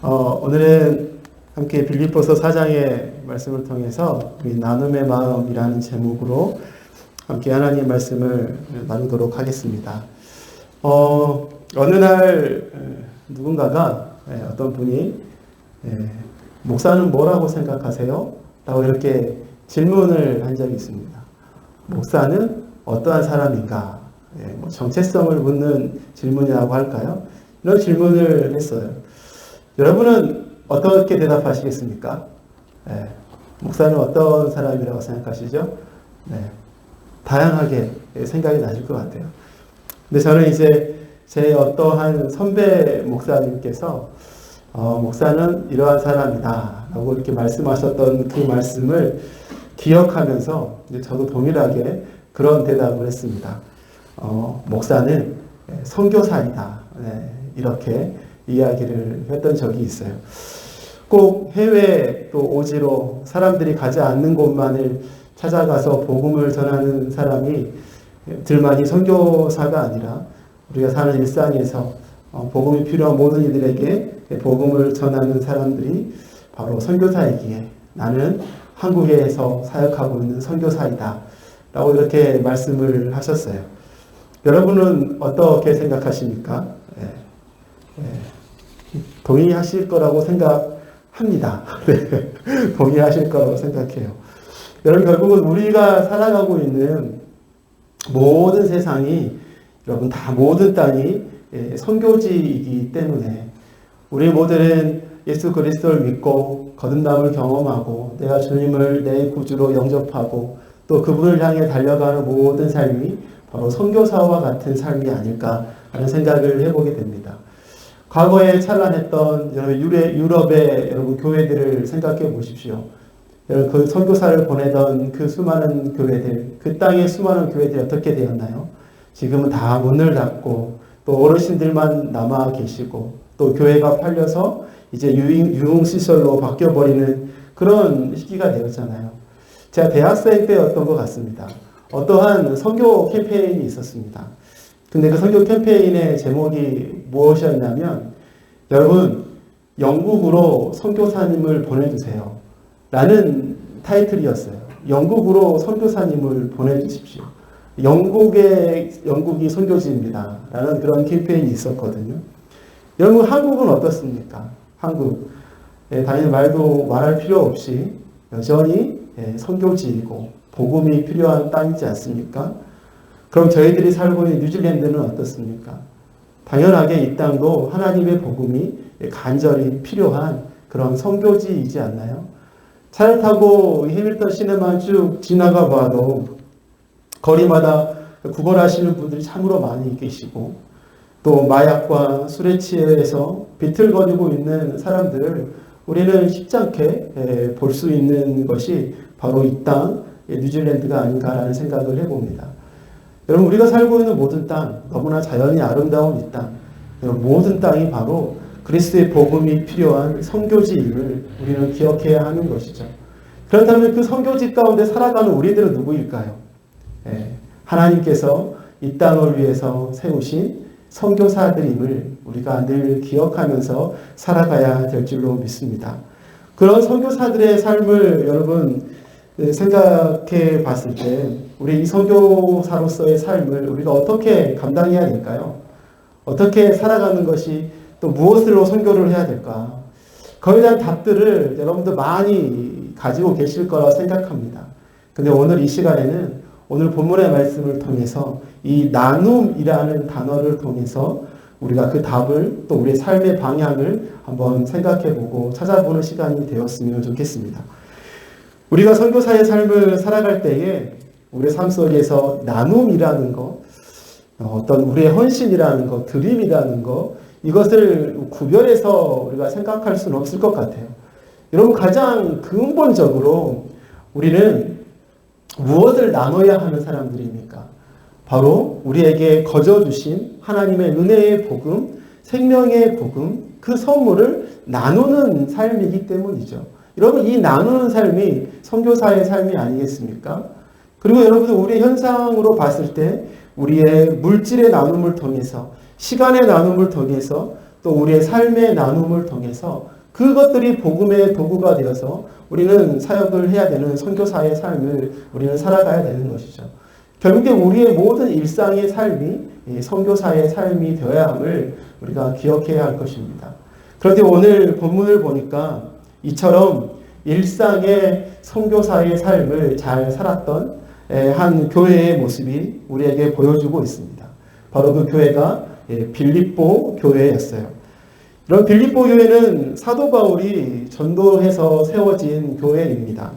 오늘은 함께 빌립보서 4장의 말씀을 통해서 우리 나눔의 마음이라는 제목으로 함께 하나님의 말씀을 나누도록 하겠습니다. 어느 날 누군가가 어떤 분이 목사는 뭐라고 생각하세요? 라고 이렇게 질문을 한 적이 있습니다. 목사는 어떠한 사람인가? 정체성을 묻는 질문이라고 할까요? 이런 질문을 했어요. 여러분은 어떻게 대답하시겠습니까? 목사는 어떤 사람이라고 생각하시죠? 다양하게 생각이 나실 것 같아요. 근데 저는 이제 제 어떠한 선배 목사님께서 목사는 이러한 사람이다 라고 이렇게 말씀하셨던 그 말씀을 기억하면서 이제 저도 동일하게 그런 대답을 했습니다. 목사는 선교사이다. 이렇게 이야기를 했던 적이 있어요. 꼭 해외 또 오지로 사람들이 가지 않는 곳만을 찾아가서 복음을 전하는 사람이 들만이 선교사가 아니라 우리가 사는 일상에서 복음이 필요한 모든 이들에게 복음을 전하는 사람들이 바로 선교사이기에 나는 한국에서 사역하고 있는 선교사이다 라고 이렇게 말씀을 하셨어요. 여러분은 어떻게 생각하십니까? 동의하실 거라고 생각합니다. 동의하실 거라고 생각해요. 여러분, 결국은 우리가 살아가고 있는 모든 세상이, 여러분, 다 모든 땅이 선교지이기 때문에 우리 모두는 예수 그리스도를 믿고 거듭남을 경험하고 내가 주님을 내 구주로 영접하고 또 그분을 향해 달려가는 모든 삶이 바로 선교사와 같은 삶이 아닐까 하는 생각을 해보게 됩니다. 과거에 찬란했던 유럽의 여러분 교회들을 생각해 보십시오. 여러분 그 선교사를 보내던 그 수많은 교회들, 그 땅의 수많은 교회들이 어떻게 되었나요? 지금은 다 문을 닫고 또 어르신들만 남아 계시고 또 교회가 팔려서 이제 유흥시설로 바뀌어버리는 그런 시기가 되었잖아요. 제가 대학생 때였던 것 같습니다. 어떠한 선교 캠페인이 있었습니다. 근데 그 선교 캠페인의 제목이 무엇이었냐면, 여러분, 영국으로 선교사님을 보내주세요 라는 타이틀이었어요. 영국으로 선교사님을 보내주십시오. 영국이 선교지입니다 라는 그런 캠페인이 있었거든요. 여러분, 한국은 어떻습니까? 한국. 당연히 말할 필요 없이 여전히 선교지이고 복음이 필요한 땅이지 않습니까? 그럼 저희들이 살고 있는 뉴질랜드는 어떻습니까? 당연하게 이 땅도 하나님의 복음이 간절히 필요한 그런 선교지이지 않나요? 차를 타고 해밀턴 시내만 쭉 지나가 봐도 거리마다 구걸하시는 분들이 참으로 많이 계시고 또 마약과 술에 취해서 비틀거리고 있는 사람들을 우리는 쉽지 않게 볼 수 있는 것이 바로 이 땅 뉴질랜드가 아닌가라는 생각을 해봅니다. 여러분, 우리가 살고 있는 모든 땅, 너무나 자연이 아름다운 이 땅, 모든 땅이 바로 그리스도의 복음이 필요한 선교지임을 우리는 기억해야 하는 것이죠. 그렇다면 그 선교지 가운데 살아가는 우리들은 누구일까요? 하나님께서 이 땅을 위해서 세우신 선교사들임을 우리가 늘 기억하면서 살아가야 될 줄로 믿습니다. 그런 선교사들의 삶을 여러분 생각해 봤을 때 우리 이 선교사로서의 삶을 우리가 어떻게 감당해야 될까요? 어떻게 살아가는 것이 또 무엇으로 선교를 해야 될까? 거기에 대한 답들을 여러분들 많이 가지고 계실 거라고 생각합니다. 근데 오늘 이 시간에는 오늘 본문의 말씀을 통해서 이 나눔이라는 단어를 통해서 우리가 그 답을 또 우리의 삶의 방향을 한번 생각해보고 찾아보는 시간이 되었으면 좋겠습니다. 우리가 선교사의 삶을 살아갈 때에 우리의 삶 속에서 나눔이라는 것, 어떤 우리의 헌신이라는 것, 드림이라는 것, 이것을 구별해서 우리가 생각할 수는 없을 것 같아요. 여러분, 가장 근본적으로 우리는 무엇을 나눠야 하는 사람들입니까? 바로 우리에게 거저주신 하나님의 은혜의 복음, 생명의 복음, 그 선물을 나누는 삶이기 때문이죠. 여러분, 이 나누는 삶이 선교사의 삶이 아니겠습니까? 그리고 여러분들 우리의 현상으로 봤을 때 우리의 물질의 나눔을 통해서 시간의 나눔을 통해서 또 우리의 삶의 나눔을 통해서 그것들이 복음의 도구가 되어서 우리는 사역을 해야 되는 선교사의 삶을 우리는 살아가야 되는 것이죠. 결국에 우리의 모든 일상의 삶이 선교사의 삶이 되어야 함을 우리가 기억해야 할 것입니다. 그런데 오늘 본문을 보니까 이처럼 일상의 선교사의 삶을 잘 살았던 한 교회의 모습이 우리에게 보여주고 있습니다. 바로 그 교회가 빌립보 교회였어요. 이런 빌립보 교회는 사도 바울이 전도해서 세워진 교회입니다.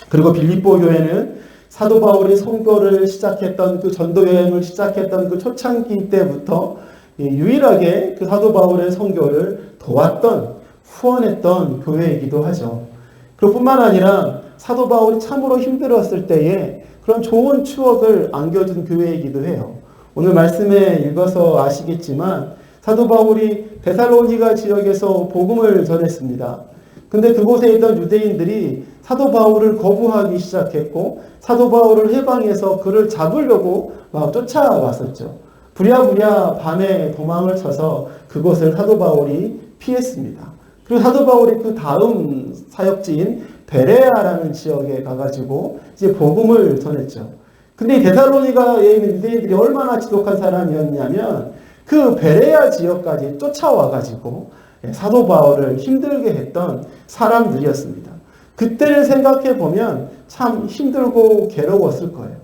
그리고 빌립보 교회는 사도 바울이 선교를 시작했던 그 전도 여행을 시작했던 그 초창기 때부터 유일하게 그 사도 바울의 선교를 도왔던 후원했던 교회이기도 하죠. 그뿐만 아니라 사도 바울이 참으로 힘들었을 때에 그런 좋은 추억을 안겨준 교회이기도 해요. 오늘 말씀에 읽어서 아시겠지만 사도 바울이 데살로니가 지역에서 복음을 전했습니다. 근데 그곳에 있던 유대인들이 사도 바울을 거부하기 시작했고 사도 바울을 해방해서 그를 잡으려고 막 쫓아왔었죠. 부랴부랴 밤에 도망을 쳐서 그곳을 사도 바울이 피했습니다. 그리고 사도 바울이 그 다음 사역지인 베레아라는 지역에 가가지고 이제 복음을 전했죠. 근데 이 데살로니가에 있는 유대인들이 얼마나 지독한 사람이었냐면 그 베레아 지역까지 쫓아와가지고 사도 바울을 힘들게 했던 사람들이었습니다. 그때를 생각해 보면 참 힘들고 괴로웠을 거예요.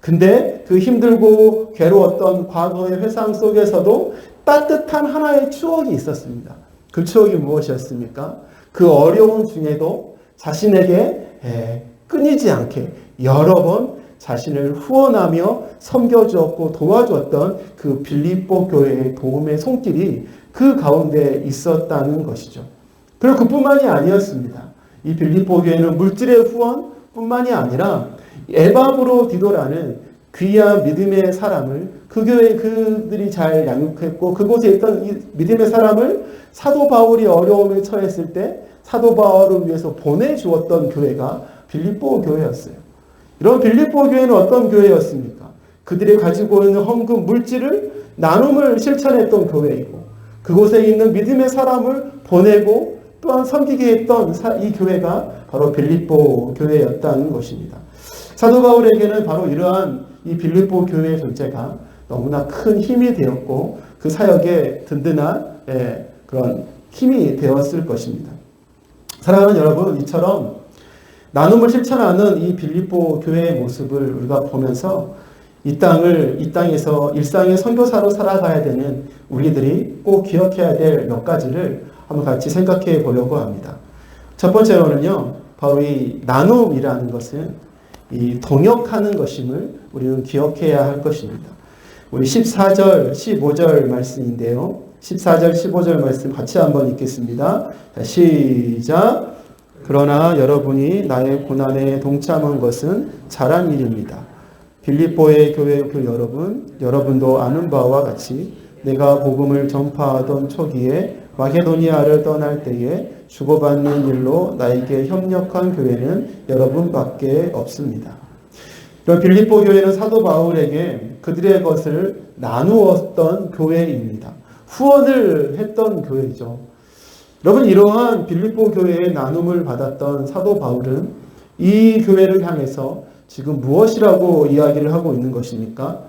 근데 그 힘들고 괴로웠던 과거의 회상 속에서도 따뜻한 하나의 추억이 있었습니다. 그 추억이 무엇이었습니까? 그 어려운 중에도 자신에게 끊이지 않게 여러 번 자신을 후원하며 섬겨주었고 도와주었던 그 빌립보 교회의 도움의 손길이 그 가운데 있었다는 것이죠. 그리고 그뿐만이 아니었습니다. 이 빌립보 교회는 물질의 후원뿐만이 아니라 에바브로디도라는 귀한 믿음의 사람을 그 교회 그들이 잘 양육했고 그곳에 있던 이 믿음의 사람을 사도 바울이 어려움에 처했을 때 사도 바울을 위해서 보내주었던 교회가 빌립보 교회였어요. 이런 빌립보 교회는 어떤 교회였습니까? 그들이 가지고 있는 헌금 물질을 나눔을 실천했던 교회이고 그곳에 있는 믿음의 사람을 보내고 또한 섬기게 했던 이 교회가 바로 빌립보 교회였다는 것입니다. 사도 바울에게는 바로 이러한 이 빌립보 교회의 존재가 너무나 큰 힘이 되었고 그 사역에 든든한 그런 힘이 되었을 것입니다. 사랑하는 여러분, 이처럼 나눔을 실천하는 이 빌립보 교회의 모습을 우리가 보면서 이 땅에서 일상의 선교사로 살아가야 되는 우리들이 꼭 기억해야 될 몇 가지를 한번 같이 생각해 보려고 합니다. 첫 번째로는요, 바로 이 나눔이라는 것은 이 동역하는 것임을 우리는 기억해야 할 것입니다. 우리 14절, 15절 말씀인데요. 14절, 15절 말씀 같이 한번 읽겠습니다. 자, 시작. 그러나 여러분이 나의 고난에 동참한 것은 잘한 일입니다. 빌립보의 교회 그 여러분도 아는 바와 같이 내가 복음을 전파하던 초기에 마게도니아를 떠날 때에 주고받는 일로 나에게 협력한 교회는 여러분밖에 없습니다. 빌립보 교회는 사도 바울에게 그들의 것을 나누었던 교회입니다. 후원을 했던 교회죠. 여러분, 이러한 빌립보 교회의 나눔을 받았던 사도 바울은 이 교회를 향해서 지금 무엇이라고 이야기를 하고 있는 것입니까?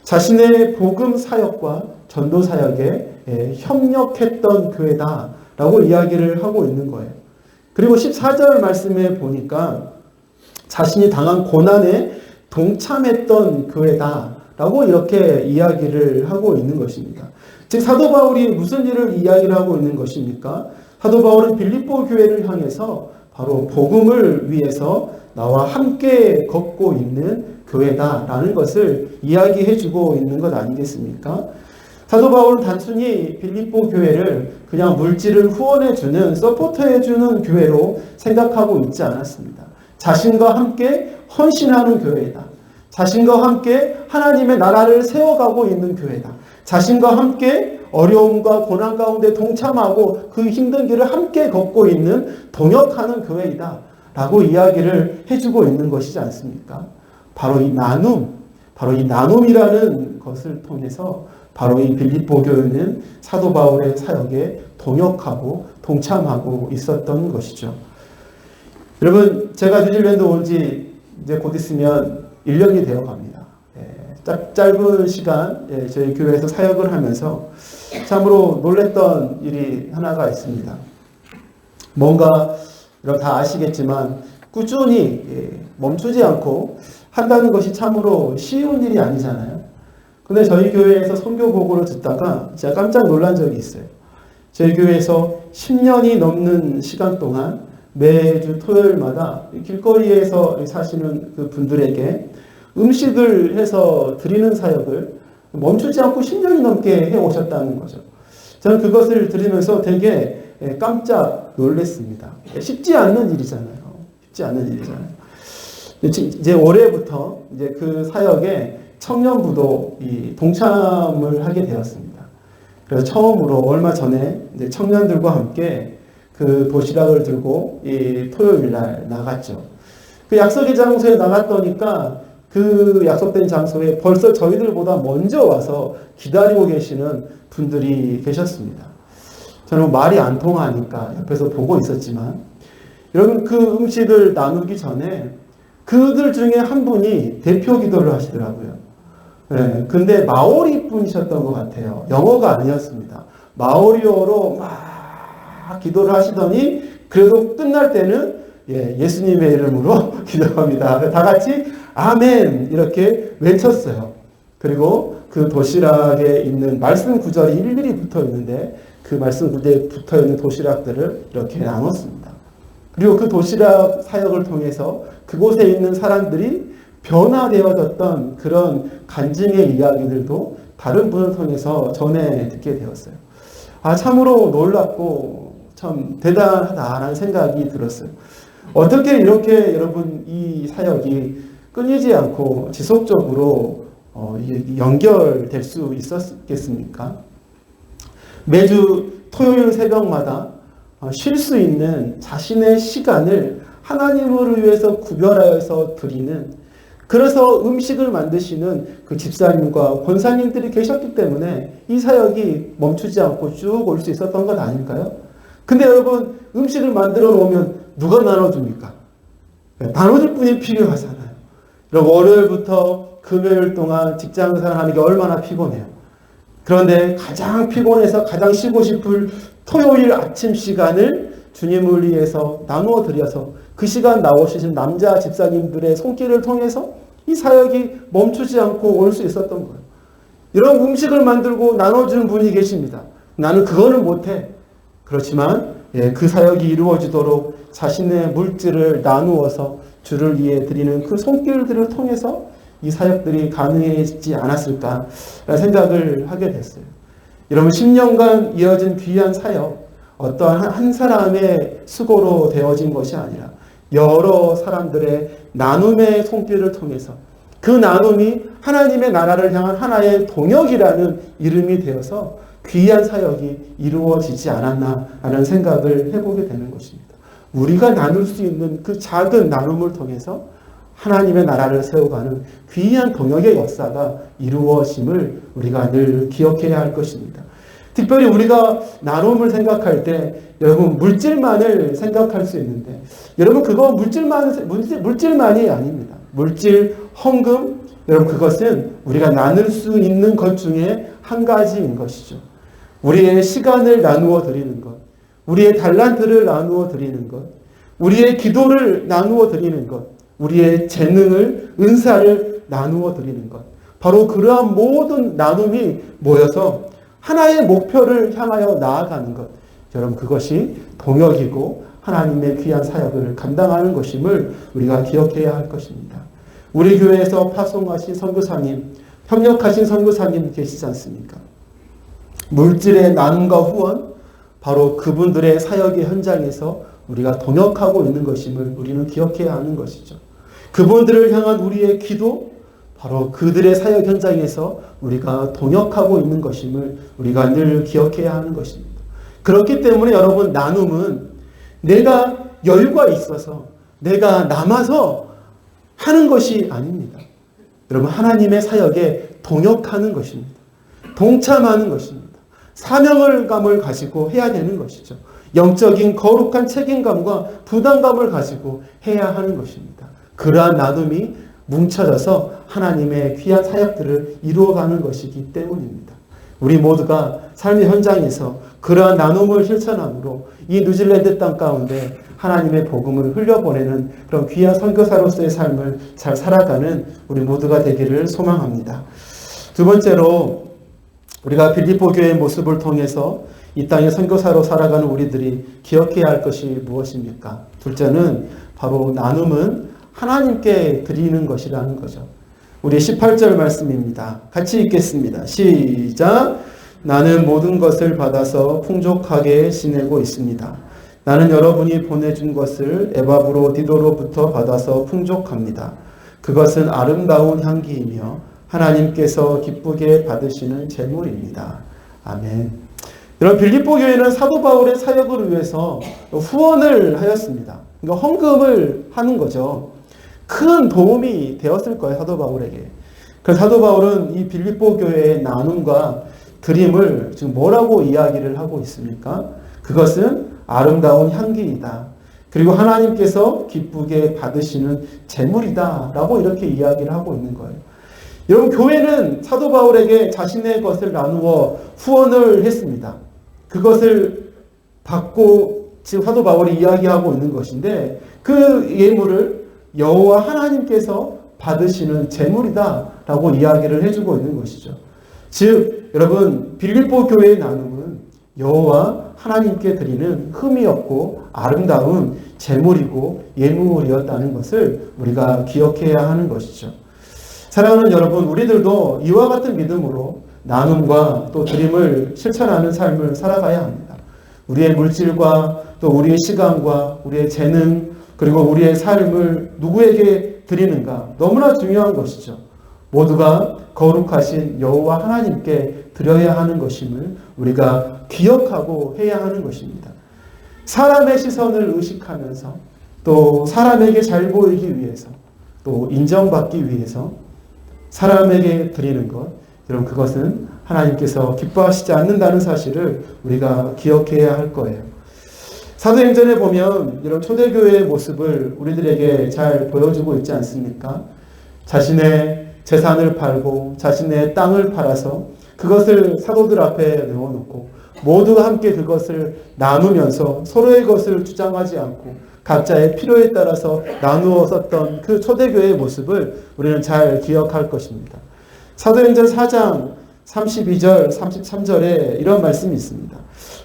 자신의 복음 사역과 전도 사역에 협력했던 교회다라고 이야기를 하고 있는 거예요. 그리고 14절 말씀에 보니까 자신이 당한 고난에 동참했던 교회다라고 이렇게 이야기를 하고 있는 것입니다. 즉 사도 바울이 무슨 일을 이야기를 하고 있는 것입니까? 사도 바울은 빌립보 교회를 향해서 바로 복음을 위해서 나와 함께 걷고 있는 교회다라는 것을 이야기해주고 있는 것 아니겠습니까? 사도 바울은 단순히 빌립보 교회를 그냥 물질을 후원해주는, 서포트해주는 교회로 생각하고 있지 않았습니다. 자신과 함께 헌신하는 교회다. 자신과 함께 하나님의 나라를 세워가고 있는 교회다. 자신과 함께 어려움과 고난 가운데 동참하고 그 힘든 길을 함께 걷고 있는 동역하는 교회이다 라고 이야기를 해주고 있는 것이지 않습니까? 바로 이 나눔이라는 것을 통해서 바로 이 빌립보 교회는 사도 바울의 사역에 동역하고 동참하고 있었던 것이죠. 여러분, 제가 뉴질랜드 온 지 이제 곧 있으면 1년이 되어 갑니다. 짧은 시간 저희 교회에서 사역을 하면서 참으로 놀랬던 일이 하나가 있습니다. 뭔가 여러분 다 아시겠지만 꾸준히 멈추지 않고 한다는 것이 참으로 쉬운 일이 아니잖아요. 근데 저희 교회에서 선교 보고를 듣다가 제가 깜짝 놀란 적이 있어요. 저희 교회에서 10년이 넘는 시간 동안 매주 토요일마다 길거리에서 사시는 그 분들에게 음식을 해서 드리는 사역을 멈추지 않고 10년이 넘게 해오셨다는 거죠. 저는 그것을 들으면서 되게 깜짝 놀랐습니다. 쉽지 않는 일이잖아요. 쉽지 않는 일이잖아요. 이제 올해부터 이제 그 사역에 청년부도 동참을 하게 되었습니다. 그래서 처음으로 얼마 전에 이제 청년들과 함께 그 도시락을 들고 이 토요일 날 나갔죠. 그 약속의 장소에 나갔더니까 그 약속된 장소에 벌써 저희들보다 먼저 와서 기다리고 계시는 분들이 계셨습니다. 저는 말이 안 통하니까 옆에서 보고 있었지만 여러분 그 음식을 나누기 전에 그들 중에 한 분이 대표 기도를 하시더라고요. 근데 마오리 분이셨던 것 같아요. 영어가 아니었습니다. 마오리어로 막 기도를 하시더니 그래도 끝날 때는 예수님의 이름으로 기도합니다. 다 같이 아멘 이렇게 외쳤어요. 그리고 그 도시락에 있는 말씀 구절이 일일이 붙어 있는데 그 말씀 구절에 붙어 있는 도시락들을 이렇게 나눴습니다. 그리고 그 도시락 사역을 통해서 그곳에 있는 사람들이 변화되어졌던 그런 간증의 이야기들도 다른 분을 통해서 전해 듣게 되었어요. 참으로 놀랍고 참 대단하다라는 생각이 들었어요. 어떻게 이렇게 여러분 이 사역이 끊이지 않고 지속적으로 연결될 수 있었겠습니까? 매주 토요일 새벽마다 쉴 수 있는 자신의 시간을 하나님을 위해서 구별하여서 드리는, 그래서 음식을 만드시는 그 집사님과 권사님들이 계셨기 때문에 이 사역이 멈추지 않고 쭉 올 수 있었던 것 아닐까요? 근데 여러분 음식을 만들어 놓으면 누가 나눠줍니까? 나눠줄 분이 필요하잖아요. 여러분 월요일부터 금요일 동안 직장 생활하는 게 얼마나 피곤해요. 그런데 가장 피곤해서 가장 쉬고 싶을 토요일 아침 시간을 주님을 위해서 나누어 드려서 그 시간 나오시는 남자 집사님들의 손길을 통해서 이 사역이 멈추지 않고 올 수 있었던 거예요. 이런 음식을 만들고 나눠주는 분이 계십니다. 나는 그거는 못해. 그렇지만 그 사역이 이루어지도록 자신의 물질을 나누어서 주를 위해 드리는 그 손길들을 통해서 이 사역들이 가능해지지 않았을까 생각을 하게 됐어요. 여러분 10년간 이어진 귀한 사역, 어떠한 한 사람의 수고로 되어진 것이 아니라 여러 사람들의 나눔의 손길을 통해서 그 나눔이 하나님의 나라를 향한 하나의 동역이라는 이름이 되어서 귀한 사역이 이루어지지 않았나라는 생각을 해보게 되는 것입니다. 우리가 나눌 수 있는 그 작은 나눔을 통해서 하나님의 나라를 세워가는 귀한 동역의 역사가 이루어짐을 우리가 늘 기억해야 할 것입니다. 특별히 우리가 나눔을 생각할 때 여러분 물질만을 생각할 수 있는데 여러분 그거 물질만이 아닙니다. 물질, 헌금, 여러분 그것은 우리가 나눌 수 있는 것 중에 한 가지인 것이죠. 우리의 시간을 나누어 드리는 것, 우리의 달란트를 나누어 드리는 것, 우리의 기도를 나누어 드리는 것, 우리의 재능을, 은사를 나누어 드리는 것. 바로 그러한 모든 나눔이 모여서 하나의 목표를 향하여 나아가는 것. 여러분 그것이 동역이고 하나님의 귀한 사역을 감당하는 것임을 우리가 기억해야 할 것입니다. 우리 교회에서 파송하신 선교사님, 협력하신 선교사님 계시지 않습니까? 물질의 나눔과 후원, 바로 그분들의 사역의 현장에서 우리가 동역하고 있는 것임을 우리는 기억해야 하는 것이죠. 그분들을 향한 우리의 기도, 바로 그들의 사역 현장에서 우리가 동역하고 있는 것임을 우리가 늘 기억해야 하는 것입니다. 그렇기 때문에 여러분 나눔은 내가 여유가 있어서 내가 남아서 하는 것이 아닙니다. 여러분 하나님의 사역에 동역하는 것입니다. 동참하는 것입니다. 사명감을 가지고 해야 되는 것이죠. 영적인 거룩한 책임감과 부담감을 가지고 해야 하는 것입니다. 그러한 나눔이 뭉쳐져서 하나님의 귀한 사역들을 이루어가는 것이기 때문입니다. 우리 모두가 삶의 현장에서 그러한 나눔을 실천함으로 이 뉴질랜드 땅 가운데 하나님의 복음을 흘려보내는 그런 귀한 선교사로서의 삶을 잘 살아가는 우리 모두가 되기를 소망합니다. 두 번째로 우리가 빌립보 교회의 모습을 통해서 이 땅의 선교사로 살아가는 우리들이 기억해야 할 것이 무엇입니까? 둘째는 바로 나눔은 하나님께 드리는 것이라는 거죠. 우리 18절 말씀입니다. 같이 읽겠습니다. 시작. 나는 모든 것을 받아서 풍족하게 지내고 있습니다. 나는 여러분이 보내준 것을 에바브로디도로부터 받아서 풍족합니다. 그것은 아름다운 향기이며 하나님께서 기쁘게 받으시는 제물입니다. 아멘. 여러분, 빌립보 교회는 사도 바울의 사역을 위해서 후원을 하였습니다. 그러니까 헌금을 하는 거죠. 큰 도움이 되었을 거예요, 사도 바울에게. 그래서 사도 바울은 이 빌립보 교회의 나눔과 드림을 지금 뭐라고 이야기를 하고 있습니까? 그것은 아름다운 향기이다. 그리고 하나님께서 기쁘게 받으시는 제물이다. 라고 이렇게 이야기를 하고 있는 거예요. 여러분, 교회는 사도 바울에게 자신의 것을 나누어 후원을 했습니다. 그것을 받고 지금 사도 바울이 이야기하고 있는 것인데 그 예물을 여호와 하나님께서 받으시는 제물이다 라고 이야기를 해주고 있는 것이죠. 즉 여러분, 빌립보 교회의 나눔은 여호와 하나님께 드리는 흠이 없고 아름다운 제물이고 예물이었다는 것을 우리가 기억해야 하는 것이죠. 사랑하는 여러분, 우리들도 이와 같은 믿음으로 나눔과 또 드림을 실천하는 삶을 살아가야 합니다. 우리의 물질과 또 우리의 시간과 우리의 재능 그리고 우리의 삶을 누구에게 드리는가 너무나 중요한 것이죠. 모두가 거룩하신 여호와 하나님께 드려야 하는 것임을 우리가 기억하고 해야 하는 것입니다. 사람의 시선을 의식하면서 또 사람에게 잘 보이기 위해서 또 인정받기 위해서 사람에게 드리는 것, 여러분 그것은 하나님께서 기뻐하시지 않는다는 사실을 우리가 기억해야 할 거예요. 사도행전에 보면 이런 초대교회의 모습을 우리들에게 잘 보여주고 있지 않습니까? 자신의 재산을 팔고 자신의 땅을 팔아서 그것을 사도들 앞에 내어놓고 모두가 함께 그것을 나누면서 서로의 것을 주장하지 않고 각자의 필요에 따라서 나누어 썼던 그 초대교회의 모습을 우리는 잘 기억할 것입니다. 사도행전 4장 32절, 33절에 이런 말씀이 있습니다.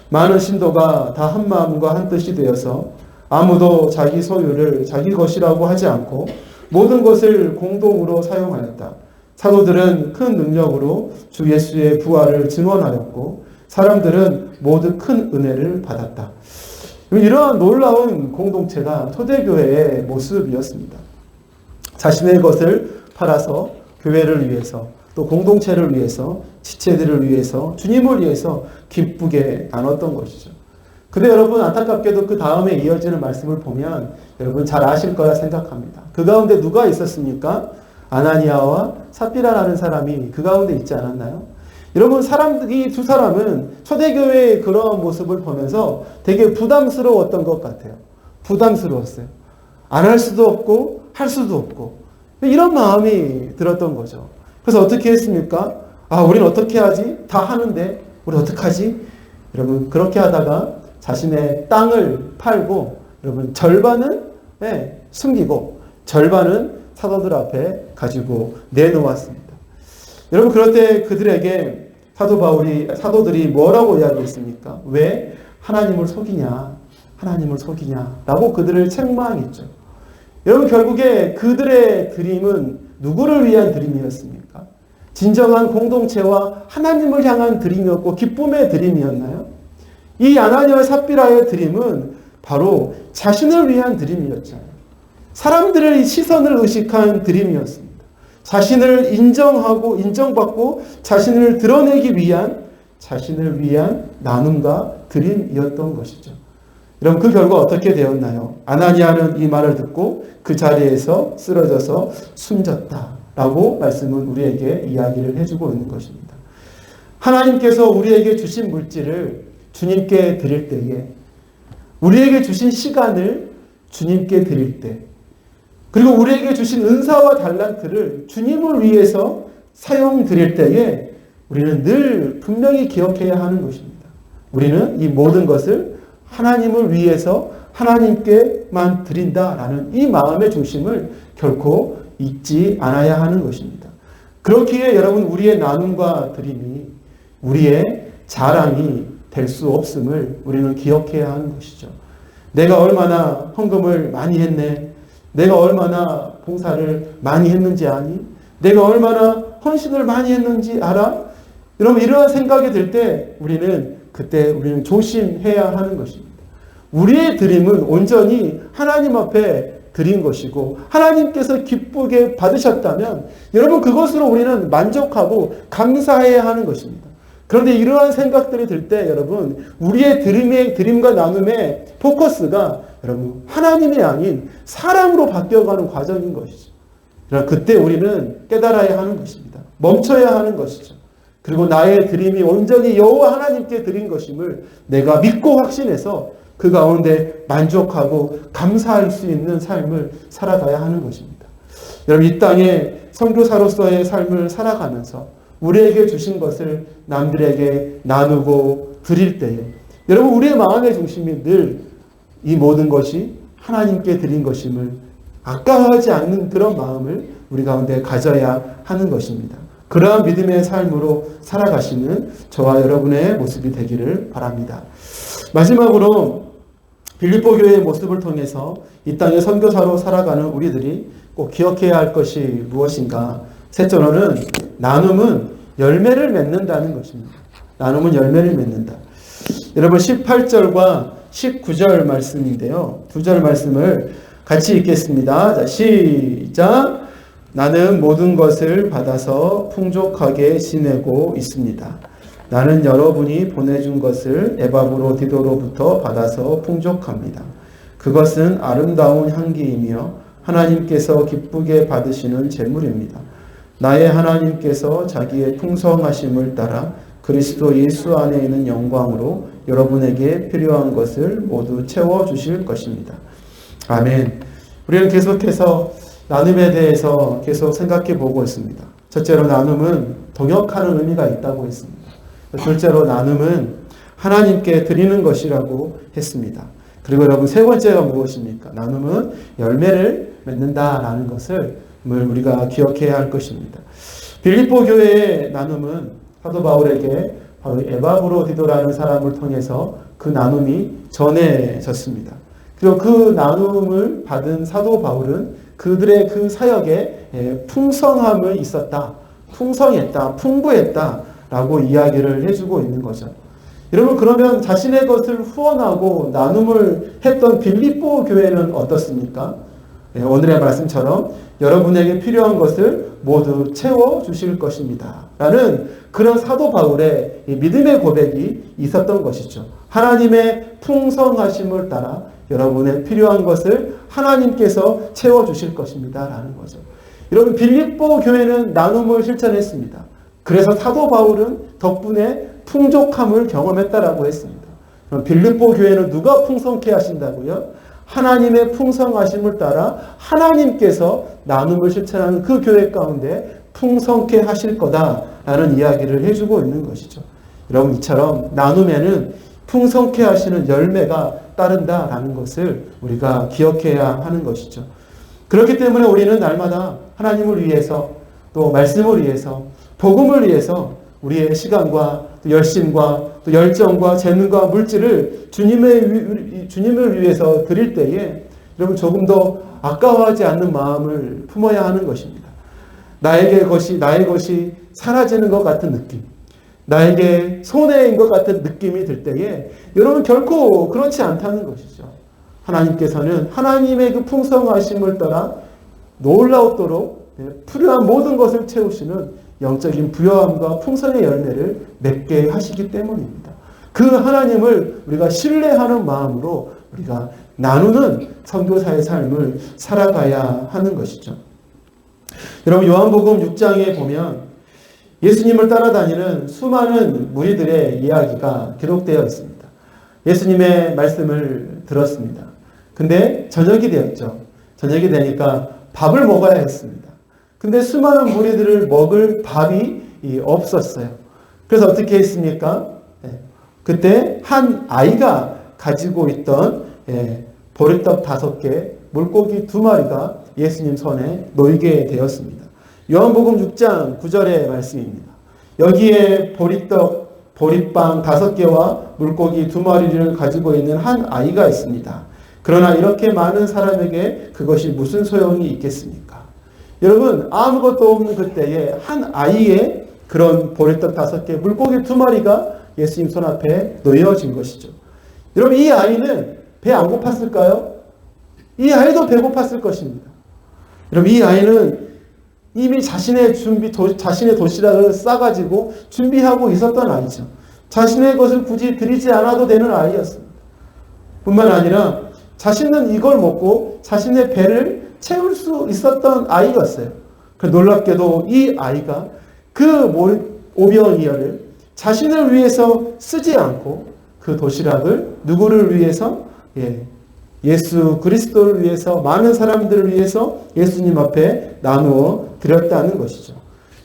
많은 신도가 다 한 마음과 한 뜻이 되어서 아무도 자기 소유를 자기 것이라고 하지 않고 모든 것을 공동으로 사용하였다. 사도들은 큰 능력으로 주 예수의 부활을 증언하였고 사람들은 모두 큰 은혜를 받았다. 이러한 놀라운 공동체가 초대교회의 모습이었습니다. 자신의 것을 팔아서 교회를 위해서 또 공동체를 위해서 지체들을 위해서 주님을 위해서 기쁘게 나눴던 것이죠. 근데 여러분 안타깝게도 그 다음에 이어지는 말씀을 보면 여러분 잘 아실 거라 생각합니다. 그 가운데 누가 있었습니까? 아나니아와 삽비라라는 사람이 그 가운데 있지 않았나요? 여러분 이 두 사람은 초대교회의 그런 모습을 보면서 되게 부담스러웠던 것 같아요. 부담스러웠어요. 안 할 수도 없고 할 수도 없고 이런 마음이 들었던 거죠. 그래서 어떻게 했습니까? 우린 어떻게 하지? 다 하는데 우리 어떡하지? 여러분 그렇게 하다가 자신의 땅을 팔고 여러분 절반은 숨기고 절반은 사도들 앞에 가지고 내놓았습니다. 여러분 그럴 때 그들에게 사도들이 뭐라고 이야기했습니까? 왜 하나님을 속이냐? 하나님을 속이냐? 라고 그들을 책망했죠. 여러분 결국에 그들의 드림은 누구를 위한 드림이었습니까? 진정한 공동체와 하나님을 향한 드림이었고 기쁨의 드림이었나요? 이 아나니아와 삽비라의 드림은 바로 자신을 위한 드림이었잖아요. 사람들의 시선을 의식한 드림이었습니다. 자신을 인정하고 인정받고 자신을 드러내기 위한 자신을 위한 나눔과 드림이었던 것이죠. 여러분 그 결과 어떻게 되었나요? 아나니아는 이 말을 듣고 그 자리에서 쓰러져서 숨졌다라고 말씀은 우리에게 이야기를 해주고 있는 것입니다. 하나님께서 우리에게 주신 물질을 주님께 드릴 때에, 우리에게 주신 시간을 주님께 드릴 때, 그리고 우리에게 주신 은사와 달란트를 주님을 위해서 사용 드릴 때에 우리는 늘 분명히 기억해야 하는 것입니다. 우리는 이 모든 것을 하나님을 위해서 하나님께만 드린다라는 이 마음의 중심을 결코 잊지 않아야 하는 것입니다. 그렇기에 여러분, 우리의 나눔과 드림이 우리의 자랑이 될 수 없음을 우리는 기억해야 하는 것이죠. 내가 얼마나 헌금을 많이 했네, 내가 얼마나 봉사를 많이 했는지 아니? 내가 얼마나 헌신을 많이 했는지 알아? 여러분, 이러한 생각이 들 때 그때 우리는 조심해야 하는 것입니다. 우리의 드림은 온전히 하나님 앞에 드린 것이고 하나님께서 기쁘게 받으셨다면 여러분, 그것으로 우리는 만족하고 감사해야 하는 것입니다. 그런데 이러한 생각들이 들 때 여러분, 우리의 드림과 나눔의 포커스가 여러분 하나님이 아닌 사람으로 바뀌어가는 과정인 것이죠. 그때 우리는 깨달아야 하는 것입니다. 멈춰야 하는 것이죠. 그리고 나의 드림이 온전히 여호와 하나님께 드린 것임을 내가 믿고 확신해서 그 가운데 만족하고 감사할 수 있는 삶을 살아가야 하는 것입니다. 여러분, 이 땅에 선교사로서의 삶을 살아가면서 우리에게 주신 것을 남들에게 나누고 드릴 때에 여러분, 우리의 마음의 중심이 늘 이 모든 것이 하나님께 드린 것임을 아까워하지 않는 그런 마음을 우리 가운데 가져야 하는 것입니다. 그러한 믿음의 삶으로 살아가시는 저와 여러분의 모습이 되기를 바랍니다. 마지막으로 빌립보 교회의 모습을 통해서 이 땅의 선교사로 살아가는 우리들이 꼭 기억해야 할 것이 무엇인가? 셋째로는 나눔은 열매를 맺는다는 것입니다. 나눔은 열매를 맺는다. 여러분, 18절과 19절 말씀인데요. 두 절 말씀을 같이 읽겠습니다. 자, 시작. 나는 모든 것을 받아서 풍족하게 지내고 있습니다. 나는 여러분이 보내준 것을 에바브로디도로부터 받아서 풍족합니다. 그것은 아름다운 향기이며 하나님께서 기쁘게 받으시는 제물입니다. 나의 하나님께서 자기의 풍성하심을 따라 그리스도 예수 안에 있는 영광으로 여러분에게 필요한 것을 모두 채워주실 것입니다. 아멘. 우리는 계속해서 나눔에 대해서 계속 생각해 보고 있습니다. 첫째로, 나눔은 동역하는 의미가 있다고 했습니다. 둘째로, 나눔은 하나님께 드리는 것이라고 했습니다. 그리고 여러분, 세 번째가 무엇입니까? 나눔은 열매를 맺는다라는 것을 우리가 기억해야 할 것입니다. 빌립보 교회의 나눔은 사도 바울에게 바로 에바브로디도라는 사람을 통해서 그 나눔이 전해졌습니다. 그리고 그 나눔을 받은 사도 바울은 그들의 그 사역에 풍성함이 있었다, 풍성했다, 풍부했다 라고 이야기를 해주고 있는 거죠. 여러분, 그러면 자신의 것을 후원하고 나눔을 했던 빌립보 교회는 어떻습니까? 오늘의 말씀처럼 여러분에게 필요한 것을 모두 채워주실 것입니다 라는 그런 사도 바울의 믿음의 고백이 있었던 것이죠. 하나님의 풍성하심을 따라 여러분의 필요한 것을 하나님께서 채워주실 것입니다 라는 거죠. 여러분, 빌립보 교회는 나눔을 실천했습니다. 그래서 사도 바울은 덕분에 풍족함을 경험했다라고 했습니다. 그럼 빌립보 교회는 누가 풍성케 하신다고요? 하나님의 풍성하심을 따라 하나님께서 나눔을 실천하는 그 교회 가운데 풍성케 하실 거다라는 이야기를 해주고 있는 것이죠. 여러분, 이처럼 나눔에는 풍성케 하시는 열매가 따른다라는 것을 우리가 기억해야 하는 것이죠. 그렇기 때문에 우리는 날마다 하나님을 위해서, 또 말씀을 위해서, 복음을 위해서 우리의 시간과 또 열심과 또 열정과 재능과 물질을 주님을 위해서 드릴 때에 여러분, 조금 더 아까워하지 않는 마음을 품어야 하는 것입니다. 나의 것이 사라지는 것 같은 느낌, 나에게 손해인 것 같은 느낌이 들 때에 여러분, 결코 그렇지 않다는 것이죠. 하나님께서는 하나님의 그 풍성하심을 따라 놀라웠도록 필요한 모든 것을 채우시는 영적인 부요함과 풍성의 열매를 맺게 하시기 때문입니다. 그 하나님을 우리가 신뢰하는 마음으로 우리가 나누는 선교사의 삶을 살아가야 하는 것이죠. 여러분, 요한복음 6장에 보면 예수님을 따라다니는 수많은 무리들의 이야기가 기록되어 있습니다. 예수님의 말씀을 들었습니다. 근데 저녁이 되었죠. 저녁이 되니까 밥을 먹어야 했습니다. 근데 수많은 무리들을 먹을 밥이 없었어요. 그래서 어떻게 했습니까? 그때 한 아이가 가지고 있던 보리떡 5개, 물고기 2마리가 예수님 손에 놓이게 되었습니다. 요한복음 6장 9절의 말씀입니다. 여기에 보리빵 5개와 물고기 2마리를 가지고 있는 한 아이가 있습니다. 그러나 이렇게 많은 사람에게 그것이 무슨 소용이 있겠습니까? 여러분, 아무것도 없는 그때에 한 아이의 그런 보리떡 5개, 물고기 2마리가 예수님 손 앞에 놓여진 것이죠. 여러분, 이 아이는 배 안 고팠을까요? 이 아이도 배고팠을 것입니다. 여러분, 이 아이는 이미 자신의 도시락을 싸가지고 준비하고 있었던 아이죠. 자신의 것을 굳이 드리지 않아도 되는 아이였습니다. 뿐만 아니라 자신은 이걸 먹고 자신의 배를 채울 수 있었던 아이였어요. 놀랍게도 이 아이가 그 오병이어를 자신을 위해서 쓰지 않고 그 도시락을 누구를 위해서? 예수 그리스도를 위해서, 많은 사람들을 위해서 예수님 앞에 나누어 드렸다는 것이죠.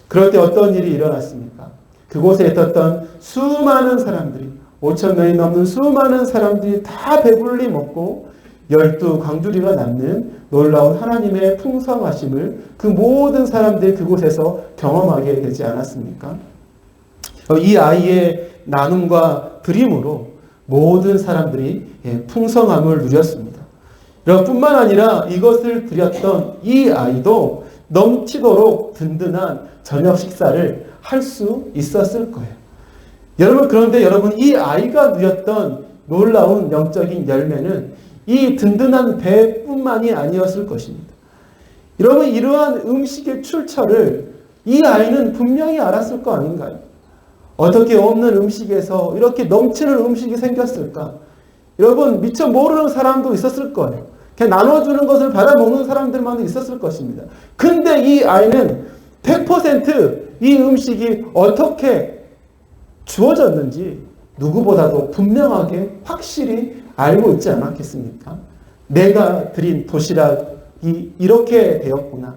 그럴 때 어떤 일이 일어났습니까? 그곳에 있었던 수많은 사람들이, 5,000명이 넘는 수많은 사람들이 다 배불리 먹고 12강주리가 남는 놀라운 하나님의 풍성하심을 그 모든 사람들이 그곳에서 경험하게 되지 않았습니까? 이 아이의 나눔과 드림으로 모든 사람들이 풍성함을 누렸습니다. 뿐만 아니라 이것을 드렸던 이 아이도 넘치도록 든든한 저녁 식사를 할 수 있었을 거예요. 그런데 여러분, 이 아이가 누렸던 놀라운 영적인 열매는 이 든든한 배뿐만이 아니었을 것입니다. 여러분, 이러한 음식의 출처를 이 아이는 분명히 알았을 거 아닌가요? 어떻게 없는 음식에서 이렇게 넘치는 음식이 생겼을까? 여러분, 미처 모르는 사람도 있었을 거예요. 그냥 나눠주는 것을 받아먹는 사람들만 있었을 것입니다. 근데 이 아이는 100% 이 음식이 어떻게 주어졌는지 누구보다도 분명하게 확실히 알고 있지 않았겠습니까? 내가 드린 도시락이 이렇게 되었구나.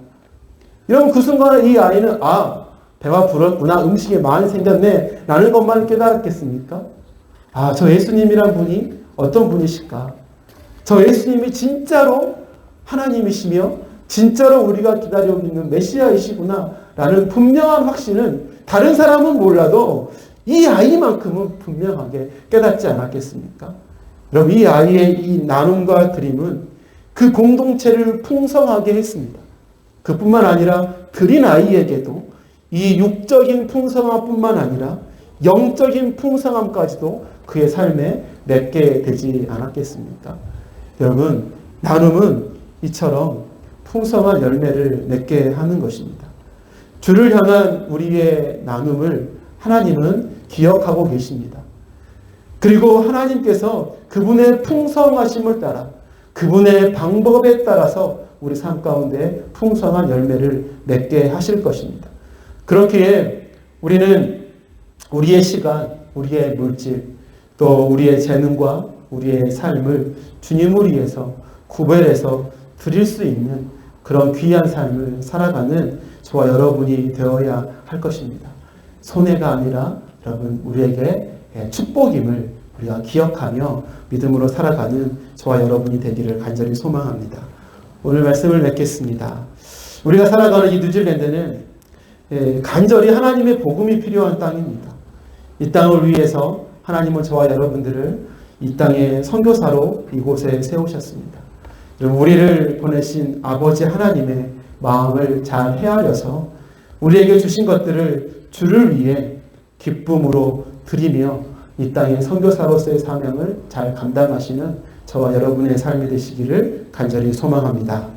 여러분, 그 순간에 이 아이는 배가 불었구나, 음식이 많이 생겼네 라는 것만 깨달았겠습니까? 저 예수님이란 분이 어떤 분이실까? 저 예수님이 진짜로 하나님이시며 진짜로 우리가 기다리고 있는 메시아이시구나 라는 분명한 확신은 다른 사람은 몰라도 이 아이만큼은 분명하게 깨닫지 않았겠습니까? 여러분, 이 아이의 이 나눔과 드림은 그 공동체를 풍성하게 했습니다. 그뿐만 아니라 드린 아이에게도 이 육적인 풍성함뿐만 아니라 영적인 풍성함까지도 그의 삶에 맺게 되지 않았겠습니까? 여러분, 나눔은 이처럼 풍성한 열매를 맺게 하는 것입니다. 주를 향한 우리의 나눔을 하나님은 기억하고 계십니다. 그리고 하나님께서 그분의 풍성하심을 따라, 그분의 방법에 따라서 우리 삶 가운데 풍성한 열매를 맺게 하실 것입니다. 그렇기에 우리는 우리의 시간, 우리의 물질, 또 우리의 재능과 우리의 삶을 주님을 위해서 구별해서 드릴 수 있는 그런 귀한 삶을 살아가는 저와 여러분이 되어야 할 것입니다. 손해가 아니라 여러분, 우리에게 축복임을 우리가 기억하며 믿음으로 살아가는 저와 여러분이 되기를 간절히 소망합니다. 오늘 말씀을 맺겠습니다. 우리가 살아가는 이 뉴질랜드는 간절히 하나님의 복음이 필요한 땅입니다. 이 땅을 위해서 하나님은 저와 여러분들을 이 땅의 선교사로 이곳에 세우셨습니다. 우리를 보내신 아버지 하나님의 마음을 잘 헤아려서 우리에게 주신 것들을 주를 위해 기쁨으로 드리며 이 땅의 선교사로서의 사명을 잘 감당하시는 저와 여러분의 삶이 되시기를 간절히 소망합니다.